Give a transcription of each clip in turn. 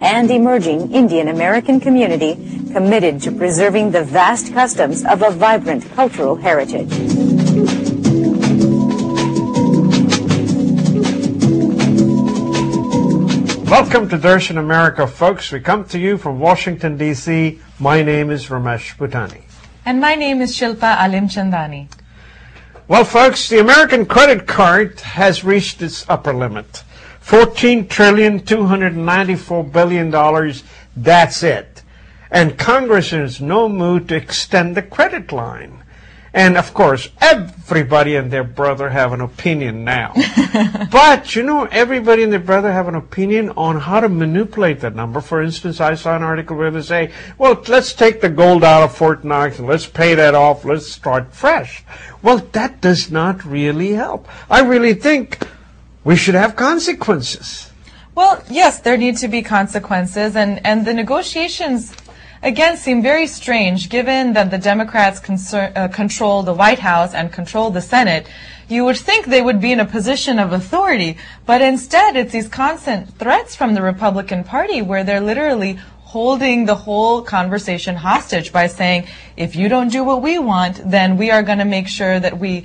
and emerging Indian American community committed to preserving the vast customs of a vibrant cultural heritage. Welcome to Darshan America, folks. We come to you from Washington, D.C. My name is Ramesh Bhutani. And my name is Shilpa Alimchandani. Well, folks, the American credit card has reached its upper limit. $14,294 billion, that's it. And Congress is in no mood to extend the credit line. And, of course, everybody and their brother have an opinion now. But, you know, everybody and their brother have an opinion on how to manipulate that number. For instance, I saw an article where they say, well, let's take the gold out of Fort Knox and let's pay that off. Let's start fresh. Well, that does not really help. I really think we should have consequences. Well, yes, there need to be consequences. And the negotiations, again, seem very strange, given that the Democrats control the White House and control the Senate. You would think they would be in a position of authority, but instead it's these constant threats from the Republican Party where they're literally holding the whole conversation hostage by saying, if you don't do what we want, then we are going to make sure that we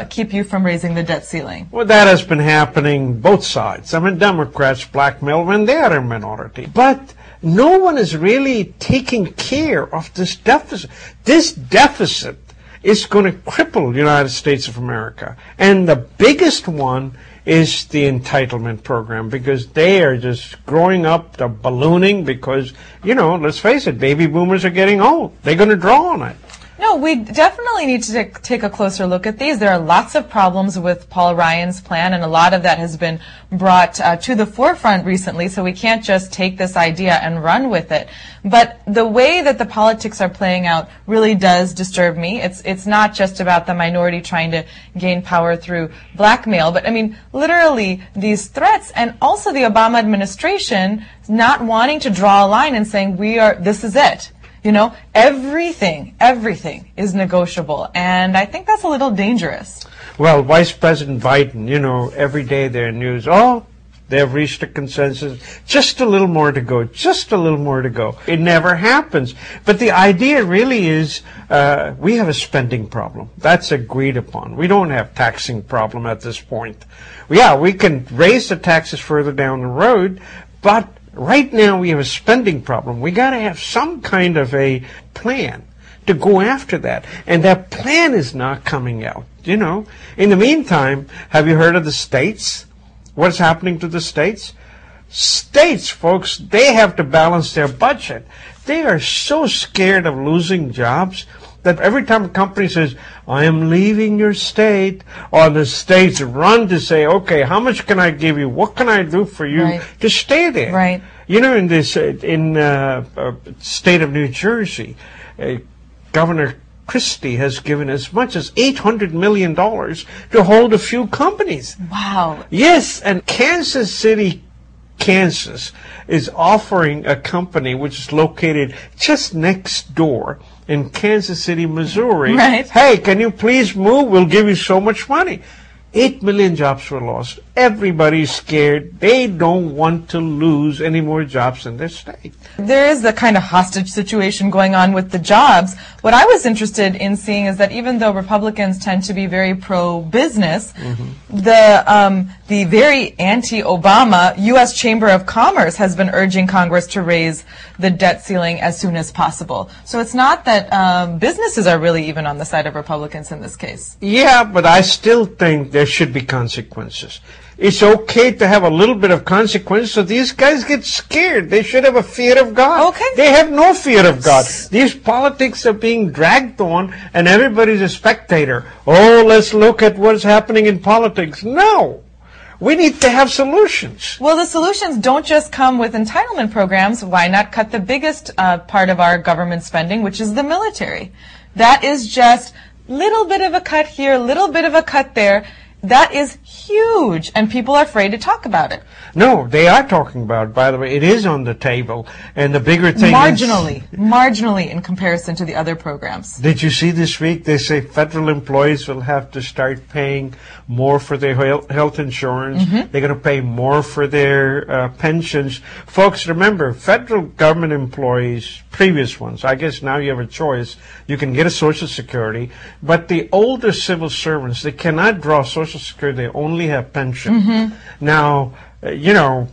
keep you from raising the debt ceiling. Well, that has been happening both sides. I mean, Democrats blackmail when they are a minority. But no one is really taking care of this deficit. This deficit is going to cripple the United States of America. And the biggest one is the entitlement program, because they are just growing up, they're ballooning because, you know, let's face it, baby boomers are getting old. They're going to draw on it. No, we definitely need to take a closer look at these. There are lots of problems with Paul Ryan's plan, and a lot of that has been brought to the forefront recently, so we can't just take this idea and run with it. But the way that the politics are playing out really does disturb me. It's not just about the minority trying to gain power through blackmail, but I mean, literally these threats, and also the Obama administration not wanting to draw a line and saying, this is it. You know, everything is negotiable, and I think that's a little dangerous. Well, Vice President Biden, you know, every day they're in news, they've reached a consensus, just a little more to go, just a little more to go. It never happens. But the idea really is we have a spending problem. That's agreed upon. We don't have taxing problem at this point. Yeah, we can raise the taxes further down the road, but right now we have a spending problem. We got to have some kind of a plan to go after that. And that plan is not coming out, you know. In the meantime, have you heard of the states? What's happening to the states? States, folks, they have to balance their budget. They are so scared of losing jobs that every time a company says, I am leaving your state, or the states run to say, okay, how much can I give you? What can I do for you to stay there? Right. You know, in this state of New Jersey, Governor Christie has given as much as $800 million to hold a few companies. Wow. Yes, and Kansas City, Kansas is offering a company which is located just next door in Kansas City, Missouri. Right. Hey, can you please move? We'll give you so much money. 8 million jobs were lost. Everybody's scared. They don't want to lose any more jobs in their state. There is the kind of hostage situation going on with the jobs. What I was interested in seeing is that even though Republicans tend to be very pro-business, the very anti-Obama U.S. Chamber of Commerce has been urging Congress to raise the debt ceiling as soon as possible. So it's not that businesses are really even on the side of Republicans in this case. Yeah, but I still think there should be consequences. It's okay to have a little bit of consequence, so these guys get scared. They should have a fear of God. Okay. They have no fear of God. These politics are being dragged on, and everybody's a spectator. Oh, let's look at what's happening in politics. No. We need to have solutions. Well, the solutions don't just come with entitlement programs. Why not cut the biggest part of our government spending, which is the military? That is just little bit of a cut here, little bit of a cut there. That is huge, and people are afraid to talk about it. No, they are talking about it, by the way. It is on the table, and the bigger thing marginally in comparison to the other programs. Did you see this week they say federal employees will have to start paying more for their health insurance? Mm-hmm. They're going to pay more for their pensions. Folks, remember, federal government employees, previous ones, I guess now you have a choice. You can get a Social Security, but the older civil servants, they cannot draw Social Security. They only have pension. Mm-hmm. Now, you know,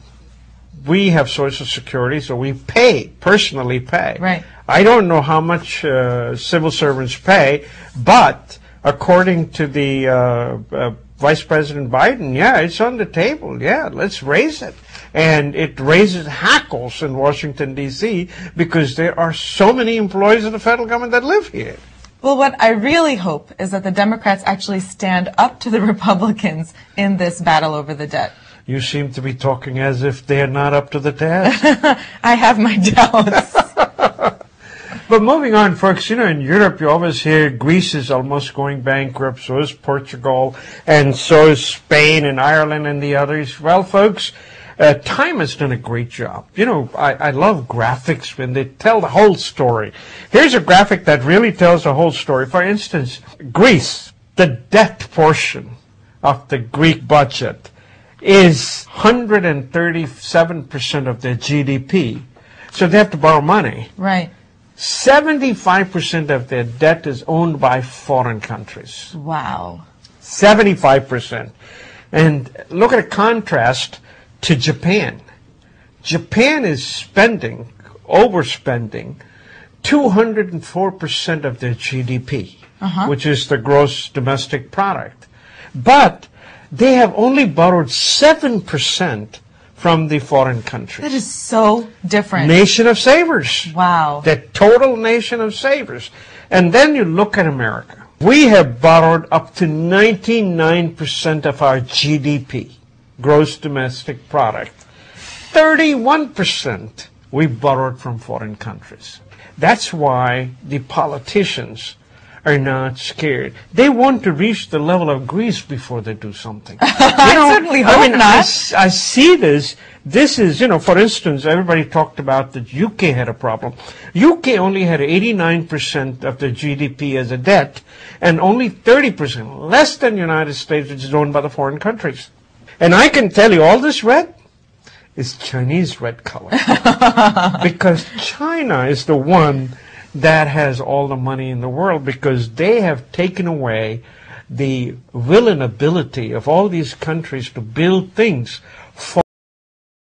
we have Social Security, so we personally pay. Right. I don't know how much civil servants pay, but according to the Vice President Biden, yeah, it's on the table. Yeah, let's raise it. And it raises hackles in Washington, D.C., because there are so many employees of the federal government that live here. Well, what I really hope is that the Democrats actually stand up to the Republicans in this battle over the debt. You seem to be talking as if they're not up to the task. I have my doubts. But moving on, folks, you know, in Europe, you always hear Greece is almost going bankrupt, so is Portugal, and so is Spain and Ireland and the others. Well, folks, Time has done a great job. You know, I love graphics when they tell the whole story. Here's a graphic that really tells the whole story. For instance, Greece, the debt portion of the Greek budget is 137% of their GDP. So they have to borrow money. Right. 75% of their debt is owned by foreign countries. Wow. 75%. And look at a contrast to Japan. Japan is overspending 204% of their GDP, which is the gross domestic product. But they have only borrowed 7% from the foreign countries. That is so different. Nation of savers. Wow. The total nation of savers. And then you look at America. We have borrowed up to 99% of our GDP, gross domestic product. 31% we borrowed from foreign countries. That's why the politicians are not scared. They want to reach the level of Greece before they do something. I certainly hope not. I see this. This is, for instance, everybody talked about that UK had a problem. UK only had 89% of the GDP as a debt, and only 30%, less than the United States, which is owned by the foreign countries. And I can tell you, all this red is Chinese red color. Because China is the one that has all the money in the world, because they have taken away the will and ability of all these countries to build things